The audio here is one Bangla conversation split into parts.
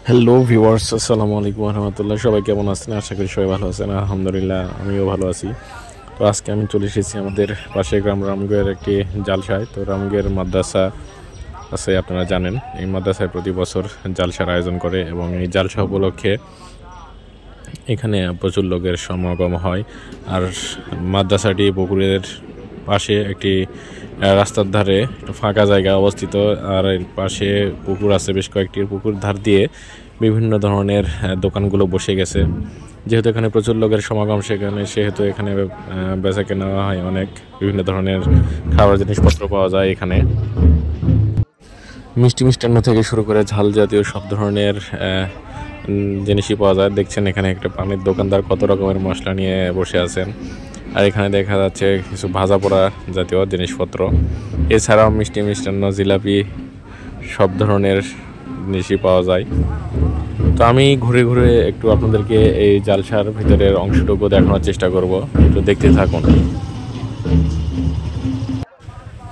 হ্যালো ভিউয়ার্স, আসসালামু আলাইকুম রহমতুল্লাহ। সবাই কেমন আছেন? আশা করি সবাই ভালো আছেন। আলহামদুলিল্লাহ, আমিও ভালো আছি। তো আজকে আমি চলে এসেছি আমাদের পাশের গ্রাম রামগড়ের একটি জালসায়। তো রামগড় মাদ্রাসা আছে, আপনারা জানেন। এই মাদ্রাসায় প্রতি বছর জালসার আয়োজন করে এবং এই জালসা উপলক্ষে এখানে প্রচুর লোকের সমাগম হয়। আর মাদ্রাসাটি পুকুরের পাশে একটি রাস্তার ধারে ফাঁকা জায়গা অবস্থিত। আর এর পাশে পুকুর আছে বেশ কয়েকটি। পুকুর ধার দিয়ে বিভিন্ন ধরনের দোকানগুলো বসে গেছে। যেহেতু এখানে প্রচুর লোকের সমাগম সেহেতু এখানে বেচা কেনা হয় অনেক। বিভিন্ন ধরনের খাবার জিনিসপত্র পাওয়া যায় এখানে। মিষ্টান্ন থেকে শুরু করে ঝাল জাতীয় সব ধরনের জিনিসই পাওয়া যায়। দেখছেন এখানে একটা পানির দোকানদার কত রকমের মশলা নিয়ে বসে আছেন। আর এখানে দেখা যাচ্ছে কিছু ভাজা পোড়া জাতীয় জিনিসপত্র। এছাড়াও মিষ্টান্ন, জিলাপি সব ধরনের জিনিসই পাওয়া যায়। তো আমি ঘুরে ঘুরে একটু আপনাদেরকে এই জালসার ভিতরের অংশটুকু দেখানোর চেষ্টা করব। একটু দেখতে থাকুন।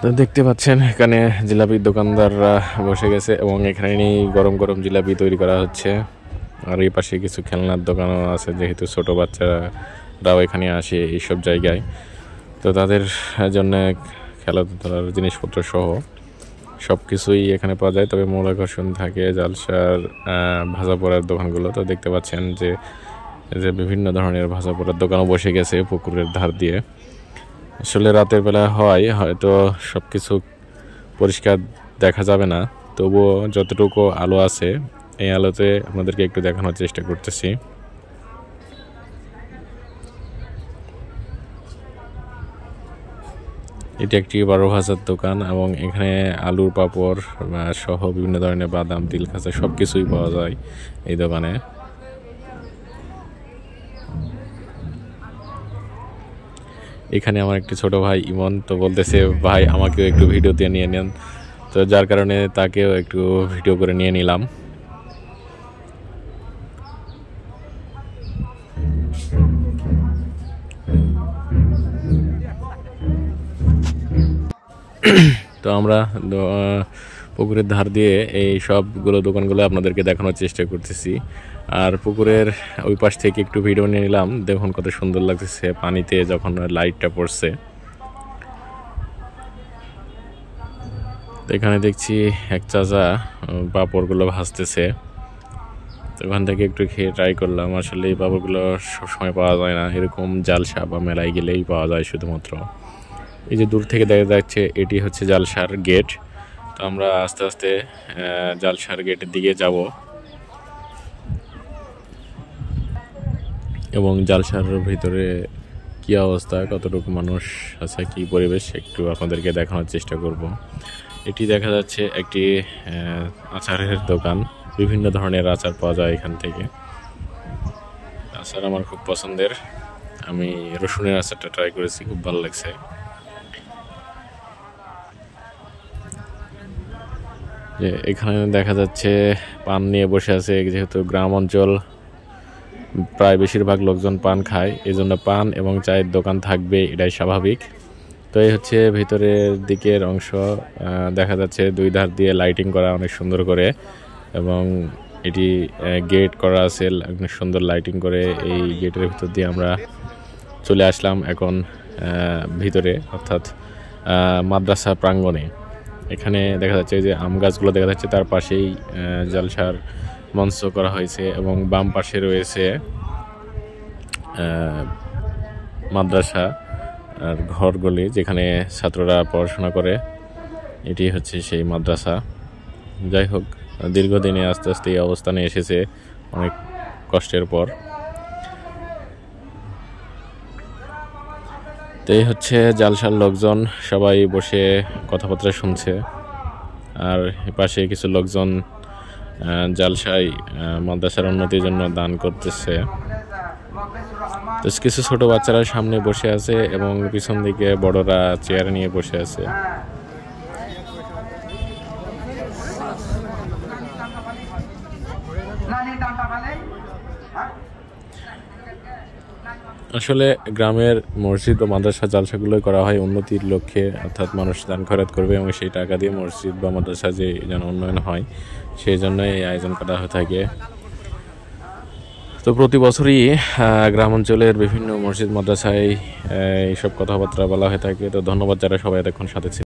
তো দেখতে পাচ্ছেন এখানে জিলাপির দোকানদাররা বসে গেছে এবং এখানে গরম গরম জিলাপি তৈরি করা হচ্ছে। আর এই পাশে কিছু খেলনার দোকানও আছে, যেহেতু ছোট বাচ্চারাও এখানে আসে এইসব জায়গায়। তো তাদের জন্য খেলাধুলার জিনিসপত্র সহ সব কিছুই এখানে পাওয়া যায়। তবে মূল আকর্ষণ থাকে জালসার ভাজা পোড়ার দোকানগুলো। তো দেখতে পাচ্ছেন যে বিভিন্ন ধরনের ভাজা পোড়ার দোকানও বসে গেছে পুকুরের ধার দিয়ে। আসলে রাতের বেলা হয়তো সব কিছু পরিষ্কার দেখা যাবে না, তবুও যতটুকু আলো আছে এই আলোতে আপনাদেরকে একটু দেখানোর চেষ্টা করতেছি। এটি একটি 12 ভাজার দোকান এবং এখানে আলুর পাপড় সহ বিভিন্ন ধরনের বাদাম, তিল খাঁচা সব কিছুই পাওয়া যায় এই দোকানে। এখানে আমার একটি ছোট ভাই ইমন তো বলতেছে, ভাই আমাকেও একটু ভিডিওতে নিয়ে নেন। তো যার কারণে তাকেও একটু ভিডিও করে নিয়ে নিলাম। তো আমরা পুকুরের ধার দিয়ে এই সবগুলো দোকানগুলো আপনাদেরকে দেখানোর চেষ্টা করতেছি। আর পুকুরের ওই পাশ থেকে একটু ভিডিও নিয়ে নিলাম। দেখুন কত সুন্দর লাগতেছে পানিতে যখন লাইটটা পড়ছে। এখানে দেখছি এক চাচা পাঁপড়গুলো ভাজতেছে। তো ওখান থেকে একটু খেয়ে ট্রাই করলাম। আসলে এই পাঁপড়গুলো সবসময় পাওয়া যায় না, এরকম জালসা বা মেলায় গেলেই পাওয়া যায় শুধুমাত্র। এই যে দূর থেকে দেখা যাচ্ছে এটি হচ্ছে জালসার গেট। তো আমরা আস্তে আস্তে জালসার গেটের দিকে যাব এবং জালসার ভিতরে কি অবস্থা, কতটুকু মানুষ আছে, কি পরিবেশ একটু আপনাদেরকে দেখানোর চেষ্টা করব। এটি দেখা যাচ্ছে একটি আচারের দোকান। বিভিন্ন ধরনের আচার পাওয়া যায় এখান থেকে। আচার আমার খুব পছন্দের। আমি রসুনের আচারটা ট্রাই করেছি, খুব ভালো লাগছে। যে এখানে দেখা যাচ্ছে পান নিয়ে বসে আছে। যেহেতু গ্রাম অঞ্চল, প্রায় বেশিরভাগ লোকজন পান খায়, এই জন্য পান এবং চায়ের দোকান থাকবে, এটাই স্বাভাবিক। তো এই হচ্ছে ভিতরের দিকের অংশ। দেখা যাচ্ছে দুই ধার দিয়ে লাইটিং করা অনেক সুন্দর করে এবং এটি গেট করা আছে অনেক সুন্দর লাইটিং করে। এই গেটের ভিতর দিয়ে আমরা চলে আসলাম এখন ভিতরে, অর্থাৎ মাদ্রাসা প্রাঙ্গণে। এখানে দেখা যাচ্ছে যে আম গাছগুলো দেখা যাচ্ছে, তার পাশেই জালসার মঞ্চ করা হয়েছে এবং বাম পাশে রয়েছে মাদ্রাসা আর ঘরগুলি যেখানে ছাত্ররা পড়াশোনা করে। এটি হচ্ছে সেই মাদ্রাসা। যাই হোক, দীর্ঘদিনে আস্তে আস্তে এই অবস্থানে এসেছে অনেক কষ্টের পর। তো এই হচ্ছে জালসার লোকজন, সবাই বসে কথাবার্তা শুনছে। আর পাশে কিছু লোকজন জালসায় মাদ্রাসার উন্নতির জন্য দান করতেছে। তো কিছু ছোট বাচ্চারা সামনে বসে আছে এবং পিছন দিকে বড়রা চেয়ার নিয়ে বসে আছে। আসলে গ্রামের মসজিদ বা মাদ্রাসা জালসাগুলোই করা হয় উন্নতির লক্ষ্যে, অর্থাৎ মানুষ দান খয়রাত করবে এবং সেই টাকা দিয়ে মসজিদ বা মাদ্রাসা যে যেন উন্নয়ন হয় সেই জন্যই এই আয়োজন করা হয়ে থাকে। তো প্রতি বছরই গ্রাম অঞ্চলের বিভিন্ন মসজিদ মাদ্রাসায় এইসব কথাবার্তা বলা হয়ে থাকে। তো ধন্যবাদ যারা সবাই এতক্ষণ সাথে ছিলেন।